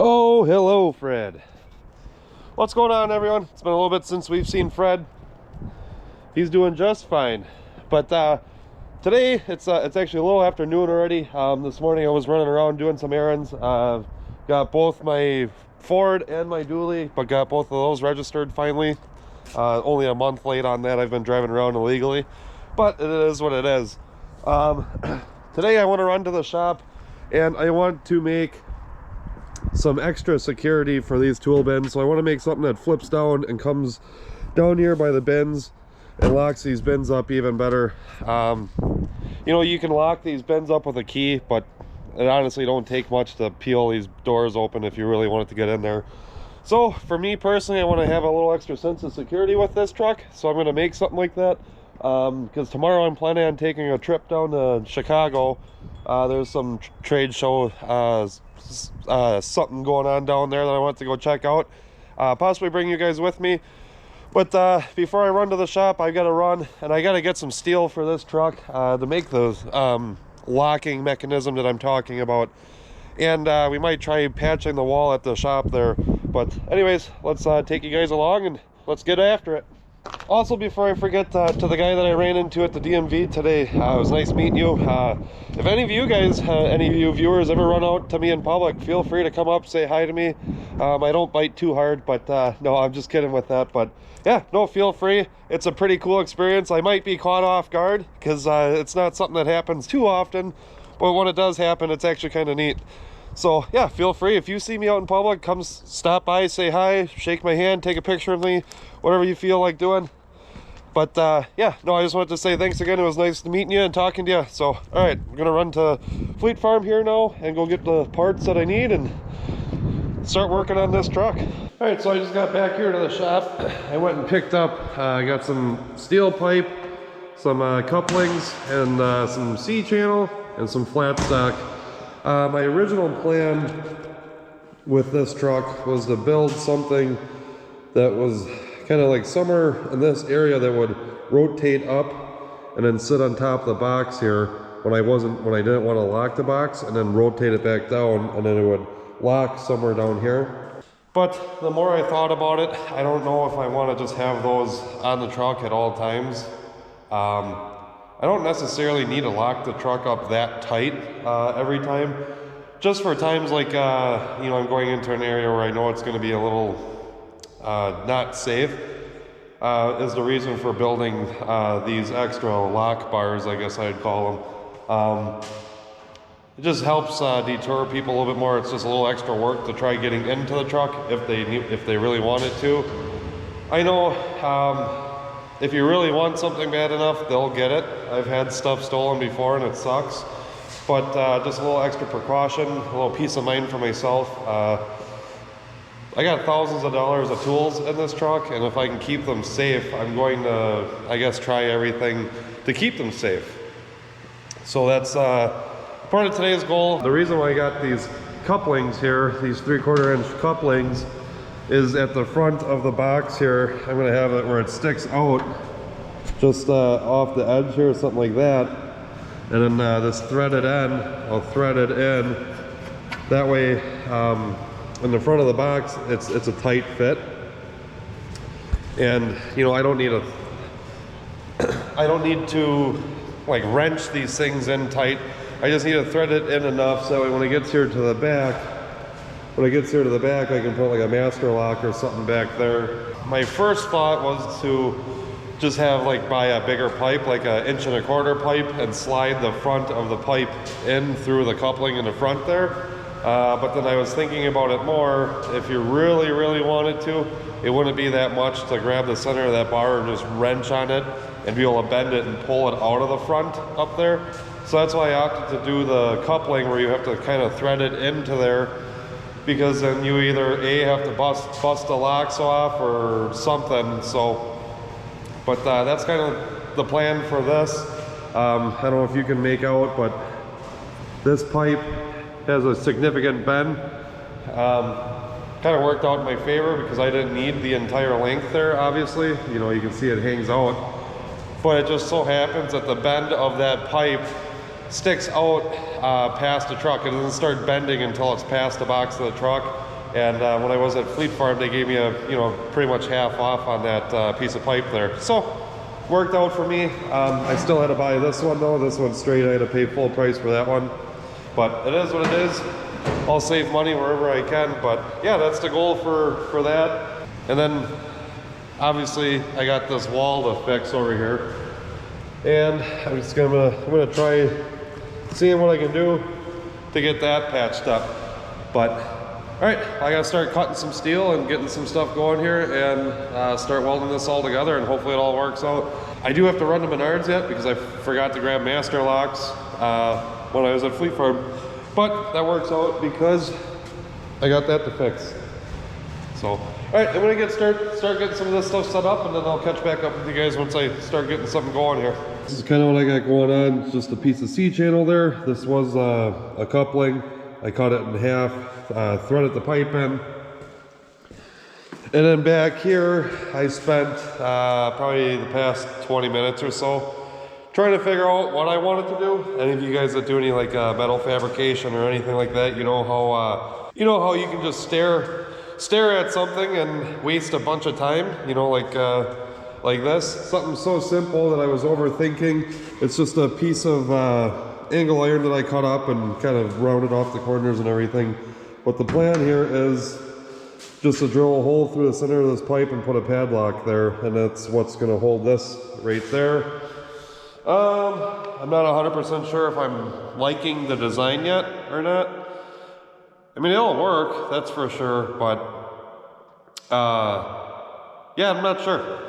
Oh, hello, Fred. What's going on, everyone? It's been a little bit since we've seen Fred. He's doing just fine. But today, it's actually a little afternoon already. This morning I was running around doing some errands. Got both my Ford and my dually, but got both of those registered finally. Only a month late on that. I've been driving around illegally, but it is what it is. Today I want to run to the shop and I want to make some extra security for these tool bins. So I want to make something that flips down and comes down here by the bins and locks these bins up even better. You know, you can lock these bins up with a key, but it honestly don't take much to peel these doors open if you really want it to get in there. So for me personally, I want to have a little extra sense of security with this truck, so I'm going to make something like that. Because tomorrow I'm planning on taking a trip down to Chicago. There's some trade show, something going on down there that I want to go check out. Possibly bring you guys with me. But before I run to the shop, I gotta run and I gotta get some steel for this truck to make the locking mechanism that I'm talking about. And we might try patching the wall at the shop there. But anyways, let's take you guys along and let's get after it. Also, before I forget, to the guy that I ran into at the DMV today, it was nice meeting you. If any of you guys, any of you viewers ever run out to me in public, feel free to come up, say hi to me. I don't bite too hard, but no, I'm just kidding with that. But yeah, no, feel free. It's a pretty cool experience. I might be caught off guard because it's not something that happens too often, but when it does happen, it's actually kind of neat. So yeah, feel free. If you see me out in public, come stop by, say hi, shake my hand, take a picture of me, whatever you feel like doing. But yeah, no, I just wanted to say thanks again. It was nice to meeting you and talking to you. So all right, we're gonna run to Fleet Farm here now and go get the parts that I need and start working on this truck. All right, so I just got back here to the shop. I went and picked up, I got some steel pipe, some couplings, and some C-channel and some flat stock. My original plan with this truck was to build something that was kind of like somewhere in this area that would rotate up and then sit on top of the box here when I didn't want to lock the box, and then rotate it back down and then it would lock somewhere down here. But the more I thought about it, I don't know if I want to just have those on the truck at all times. I don't necessarily need to lock the truck up that tight every time. Just for times like, you know, I'm going into an area where I know it's going to be a little not safe, is the reason for building these extra lock bars, I guess I'd call them. It just helps deter people a little bit more. It's just a little extra work to try getting into the truck if they really wanted to. I know if you really want something bad enough, they'll get it. I've had stuff stolen before and it sucks. But just a little extra precaution, a little peace of mind for myself. I got thousands of dollars of tools in this truck, and if I can keep them safe, I'm going to, I guess, try everything to keep them safe. So that's part of today's goal. The reason why I got these couplings here, these 3/4 inch couplings, is at the front of the box here. I'm going to have it where it sticks out just off the edge here, something like that. And then this threaded end, I'll thread it in. That way, in the front of the box, it's a tight fit. And you know, I don't need to like wrench these things in tight. I just need to thread it in enough so that way when it gets here to the back, I can put like a master lock or something back there. My first thought was to just have buy a bigger pipe, like an 1.25 inch pipe, and slide the front of the pipe in through the coupling in the front there. But then I was thinking about it more. If you really, really wanted to, it wouldn't be that much to grab the center of that bar and just wrench on it and be able to bend it and pull it out of the front up there. So that's why I opted to do the coupling where you have to kind of thread it into there, because then you either have to bust the locks off or something. So, but that's kind of the plan for this. I don't know if you can make out, but this pipe has a significant bend. Kind of worked out in my favor because I didn't need the entire length there, obviously. You know, you can see it hangs out. But it just so happens that the bend of that pipe sticks out past the truck. It doesn't start bending until it's past the box of the truck. And when I was at Fleet Farm, they gave me a, pretty much half off on that piece of pipe there. So worked out for me. I still had to buy this one though. This one's straight. I had to pay full price for that one. But it is what it is. I'll save money wherever I can. But yeah, that's the goal for that. And then obviously I got this wall to fix over here. And I'm just gonna try seeing what I can do to get that patched up. But all right, I gotta start cutting some steel and getting some stuff going here and start welding this all together, and hopefully it all works out. I do have to run to Menards yet because I forgot to grab master locks when I was at Fleet Farm, but that works out because I got that to fix. So, all right, I'm gonna start getting some of this stuff set up, and then I'll catch back up with you guys once I start getting something going here. This is kind of what I got going on. It's just a piece of C-channel there. This was a coupling. I cut it in half, threaded the pipe in. And then back here, I spent probably the past 20 minutes or so trying to figure out what I wanted to do. Any of you guys that do any like metal fabrication or anything like that, you know how you can just stare at something and waste a bunch of time, like this. Something so simple that I was overthinking. It's just a piece of angle iron that I cut up and kind of rounded off the corners and everything. But the plan here is just to drill a hole through the center of this pipe and put a padlock there, and that's what's going to hold this right there. I'm not 100% sure if I'm liking the design yet or not. I mean, it'll work, that's for sure, but yeah, I'm not sure.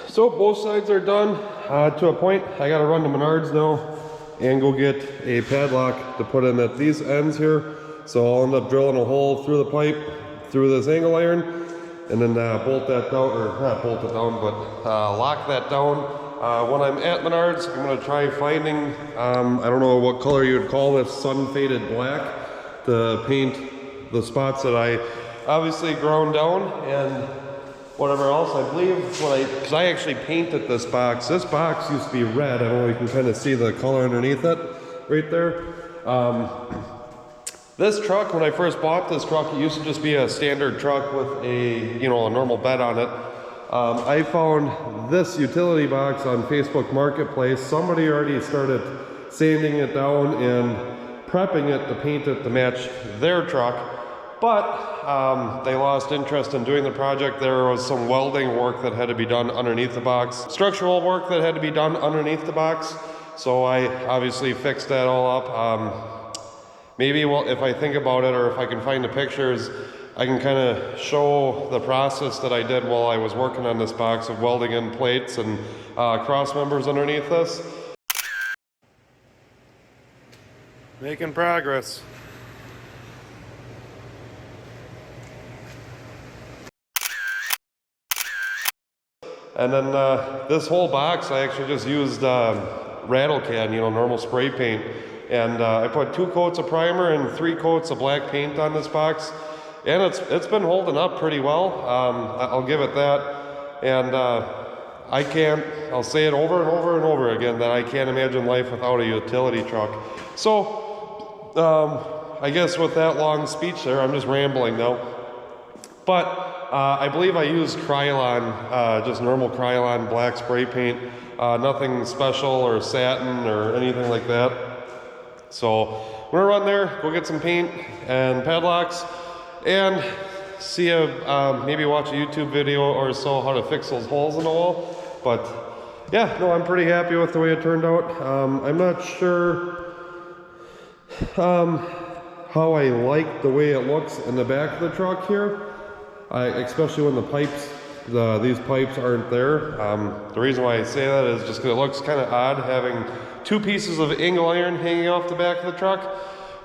So both sides are done to a point. I gotta run to Menards now and go get a padlock to put in at these ends here. So I'll end up drilling a hole through the pipe, through this angle iron, and then bolt that down, or not bolt it down, but lock that down. When I'm at Menards, I'm gonna try finding, I don't know what color you would call this, sun faded black, to paint the spots that I obviously ground down, and whatever else. I believe because I actually painted this box. This box used to be red. I don't know if you can kind of see the color underneath it right there. This truck, when I first bought this truck, it used to just be a standard truck with a normal bed on it. I found this utility box on Facebook Marketplace. Somebody already started sanding it down and prepping it to paint it to match their truck. But they lost interest in doing the project. There was some welding work that had to be done underneath the box, structural work that had to be done underneath the box. So I obviously fixed that all up. Maybe if I think about it, or if I can find the pictures, I can kind of show the process that I did while I was working on this box of welding in plates and cross members underneath this. Making progress. And then this whole box, I actually just used rattle can, normal spray paint. And I put 2 coats of primer and 3 coats of black paint on this box. And it's been holding up pretty well. I'll give it that. And I'll say it over and over and over again that I can't imagine life without a utility truck. So, I guess with that long speech there, I'm just rambling now. But I believe I used Krylon, just normal Krylon black spray paint, nothing special or satin or anything like that. So we're gonna run there, go get some paint and padlocks, and see maybe watch a YouTube video or so how to fix those holes in the wall. But yeah, no, I'm pretty happy with the way it turned out. I'm not sure how I like the way it looks in the back of the truck here. Especially when the pipes, these pipes aren't there. The reason why I say that is just because it looks kind of odd having 2 pieces of angle iron hanging off the back of the truck.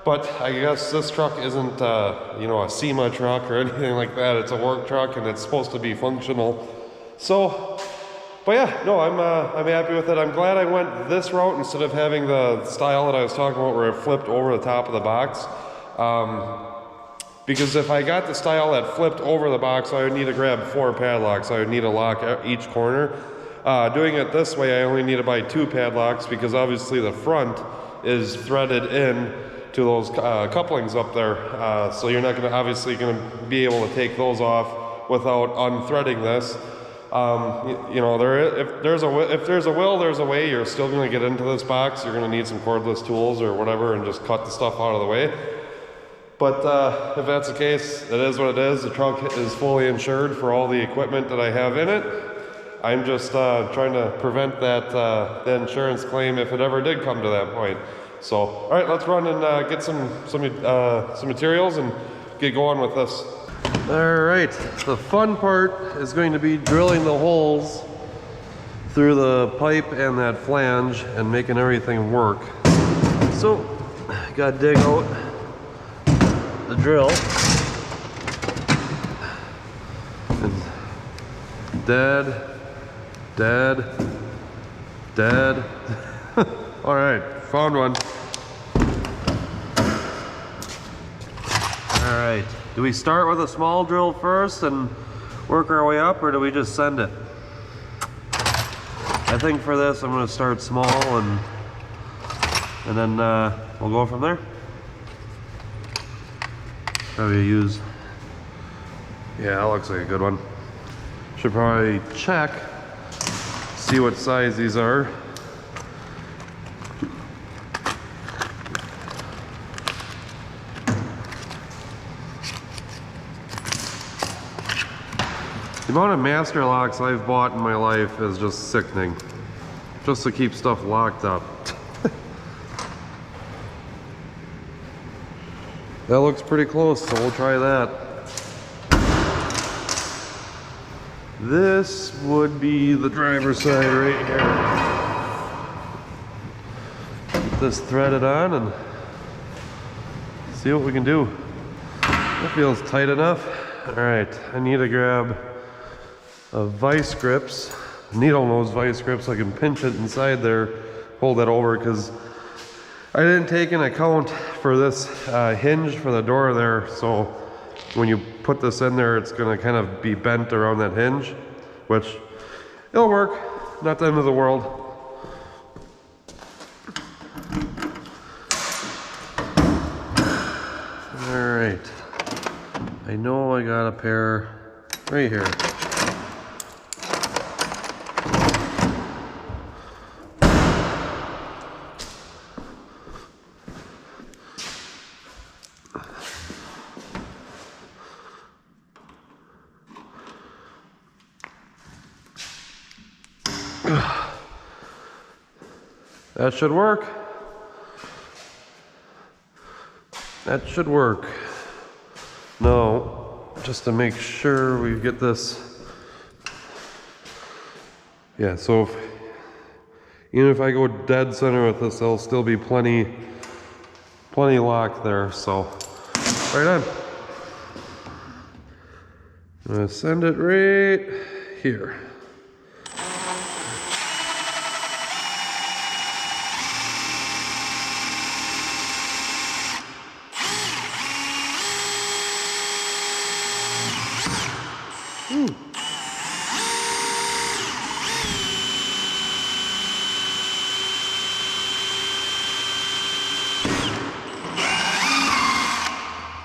But I guess this truck isn't, a SEMA truck or anything like that. It's a work truck and it's supposed to be functional. So, but yeah, no, I'm happy with it. I'm glad I went this route instead of having the style that I was talking about where it flipped over the top of the box. Because if I got the style that flipped over the box, I would need to grab 4 padlocks. I would need to lock each corner. Doing it this way, I only need to buy 2 padlocks because obviously the front is threaded in to those couplings up there. So you're not obviously going to be able to take those off without unthreading this. If there's a will, there's a way. You're still going to get into this box. You're going to need some cordless tools or whatever and just cut the stuff out of the way. But if that's the case, it is what it is. The truck is fully insured for all the equipment that I have in it. I'm just trying to prevent the insurance claim if it ever did come to that point. So, all right, let's run and get some materials and get going with this. All right, the fun part is going to be drilling the holes through the pipe and that flange and making everything work. So, gotta dig out the drill and dead. All right, found one. All right, do we start with a small drill first and work our way up, or do we just send it? I think for this I'm going to start small and then we'll go from there. Probably use, yeah, that looks like a good one. Should probably check, see what size these are. The amount of master locks I've bought in my life is just sickening, just to keep stuff locked up. That looks pretty close, so we'll try that. This would be the driver's side right here. Get this threaded on and see what we can do. That feels tight enough. All right, I need to grab a vice grips, needle nose vice grips. I can pinch it inside there, hold that over, because I didn't take into account for this hinge for the door there, so when you put this in there, it's going to kind of be bent around that hinge, which it'll work, not the end of the world. All right, I know I got a pair right here. That should work. That should work. Now, just to make sure we get this. Yeah, so even if I go dead center with this, there'll still be plenty lock there, so right on. I'm gonna send it right here.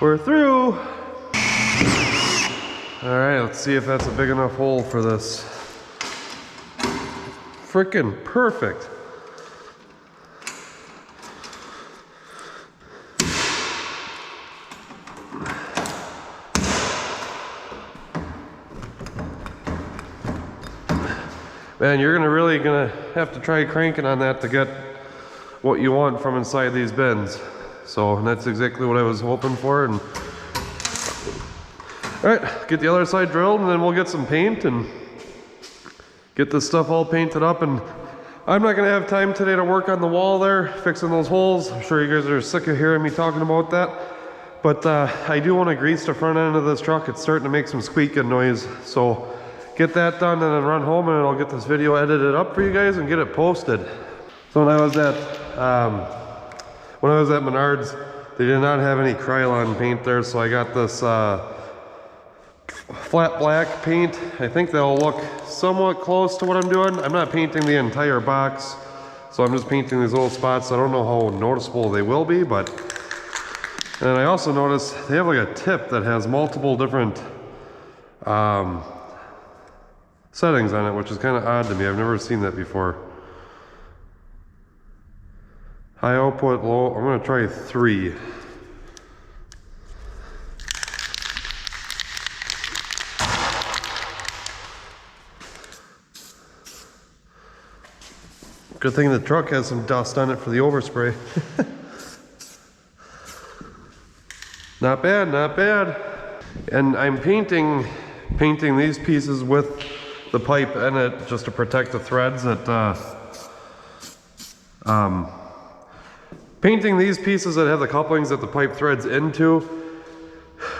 We're through. All right, let's see if that's a big enough hole for this. Frickin' perfect. Man, you're really gonna have to try cranking on that to get what you want from inside these bins. So that's exactly what I was hoping for. And all right, get the other side drilled, and then we'll get some paint and get this stuff all painted up. And I'm not gonna have time today to work on the wall there, fixing those holes. I'm sure you guys are sick of hearing me talking about that. But I do want to grease the front end of this truck. It's starting to make some squeaking noise. So get that done and then run home, and I'll get this video edited up for you guys and get it posted. So when I was at Menards, they did not have any Krylon paint there, so I got this flat black paint. I think they'll look somewhat close to what I'm doing. I'm not painting the entire box, so I'm just painting these little spots. I don't know how noticeable they will be, but... And I also noticed they have like a tip that has multiple different settings on it, which is kind of odd to me. I've never seen that before. High output, low. I'm going to try 3. Good thing the truck has some dust on it for the overspray. Not bad, not bad. And I'm painting these pieces with the pipe in it just to protect the threads that painting these pieces that have the couplings that the pipe threads into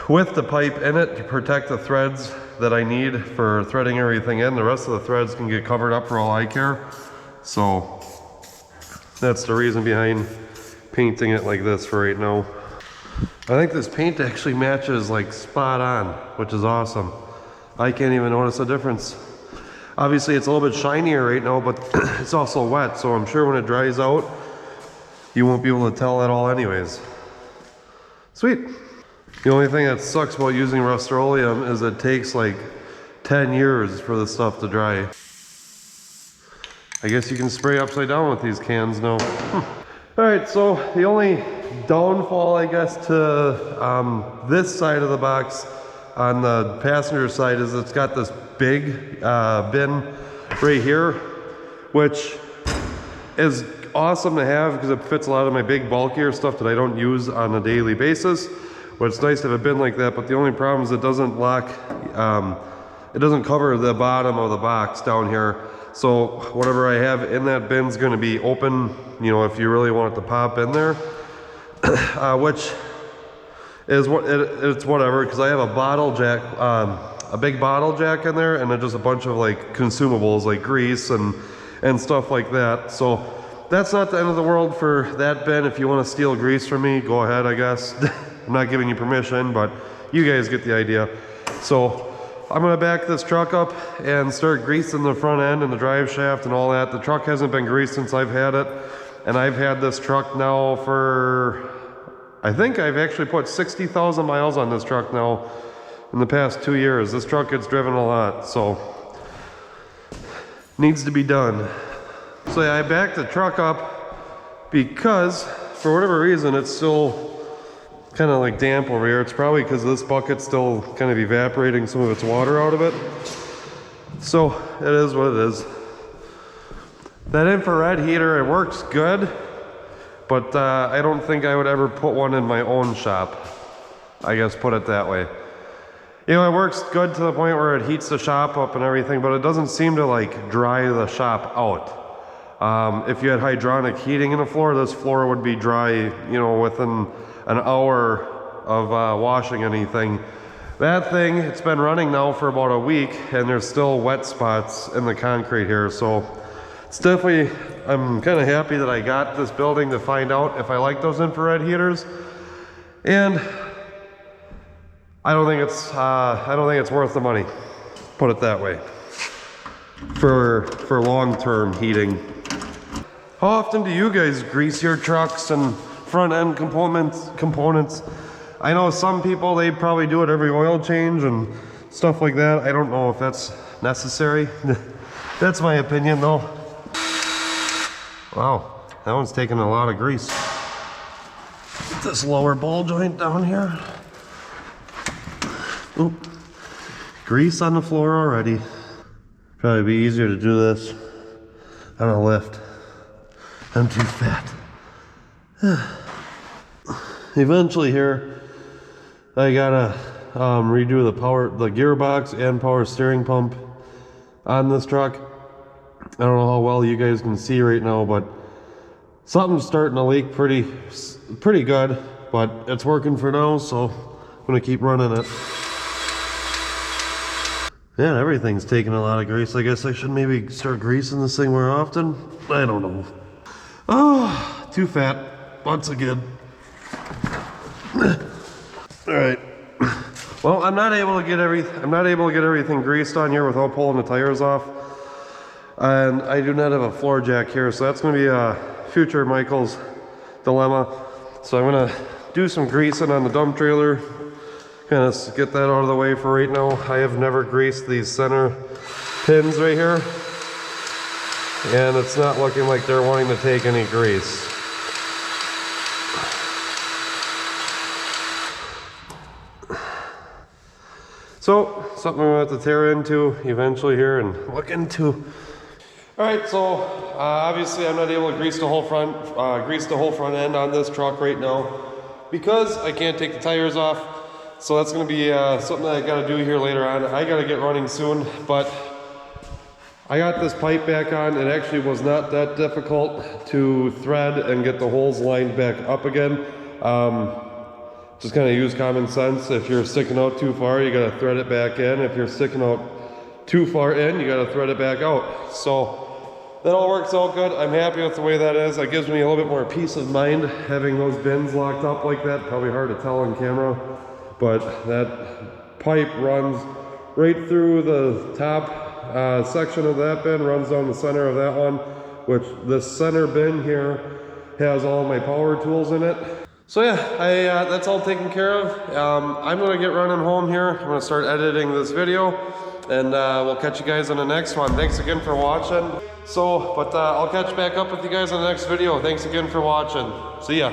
with the pipe in it to protect the threads that I need for threading everything in. The rest of the threads can get covered up for all I care. So that's the reason behind painting it like this for right now. I think this paint actually matches like spot on, which is awesome. I can't even notice a difference. Obviously it's a little bit shinier right now, but it's also wet, so I'm sure when it dries out, you won't be able to tell at all anyways. Sweet. The only thing that sucks about using Rust-Oleum is it takes like 10 years for the stuff to dry. I guess you can spray upside down with these cans now. Alright, so the only downfall, I guess, to this side of the box on the passenger side is it's got this big bin right here, which is awesome to have because it fits a lot of my big bulkier stuff that I don't use on a daily basis. But it's nice to have a bin like that, but the only problem is it doesn't lock, it doesn't cover the bottom of the box down here. So whatever I have in that bin is going to be open, you know, if you really want it to pop in there. Which is it's whatever, because I have a bottle jack, a big bottle jack in there, and then just a bunch of like consumables like grease and stuff like that. So that's not the end of the world for that bin. If you want to steal grease from me, go ahead, I guess. I'm not giving you permission, but you guys get the idea. So I'm gonna back this truck up and start greasing the front end and the drive shaft and all that. The truck hasn't been greased since I've had it, and I've had this truck now for, I think I've actually put 60,000 miles on this truck now in the past 2 years. This truck gets driven a lot, so needs to be done. So yeah, I backed the truck up because for whatever reason it's still kind of like damp over here. It's probably because this bucket's still kind of evaporating some of its water out of it. So it is what it is. That infrared heater, it works good, but I don't think I would ever put one in my own shop. I guess put it that way. You know, it works good to the point where it heats the shop up and everything, but it doesn't seem to like dry the shop out. If you had hydronic heating in the floor, this floor would be dry, you know, within an hour of washing anything. That thing, it's been running now for about a week, and there's still wet spots in the concrete here, so it's definitely, I'm kind of happy that I got this building to find out if I like those infrared heaters. And I don't think it's worth the money, put it that way, for long-term heating. How often do you guys grease your trucks and front end components? I know some people, they probably do it every oil change and stuff like that. I don't know if that's necessary. That's my opinion though. Wow, that one's taking a lot of grease. This lower ball joint down here. Oop. Grease on the floor already. Probably be easier to do this on a lift. I'm too fat. Eventually here, I gotta redo the gearbox and power steering pump on this truck. I don't know how well you guys can see right now, but something's starting to leak pretty good, but it's working for now, so I'm gonna keep running it. Man, everything's taking a lot of grease. I guess I should maybe start greasing this thing more often. I don't know. Oh, too fat once again. All right. Well, I'm not able to get everything greased on here without pulling the tires off, and I do not have a floor jack here, so that's going to be a future Michael's dilemma. So I'm going to do some greasing on the dump trailer, kind of get that out of the way for right now. I have never greased these center pins right here, and it's not looking like they're wanting to take any grease. So, something I'm going to have to tear into eventually here and look into. Alright, so obviously I'm not able to grease the whole front end on this truck right now because I can't take the tires off. So that's going to be something that I got to do here later on. I got to get running soon, but I got this pipe back on. It actually was not that difficult to thread and get the holes lined back up again. Just kind of use common sense. If you're sticking out too far, you got to thread it back in. If you're sticking out too far in, you got to thread it back out. So that all works out good. I'm happy with the way that is. That gives me a little bit more peace of mind having those bins locked up like that. Probably hard to tell on camera, but that pipe runs right through the top section of that bin, runs down the center of that one, which this center bin here has all my power tools in it. So yeah, that's all taken care of. I'm gonna get running home here. I'm gonna start editing this video, and we'll catch you guys on the next one. Thanks again for watching. I'll catch back up with you guys on the next video. Thanks again for watching. See ya.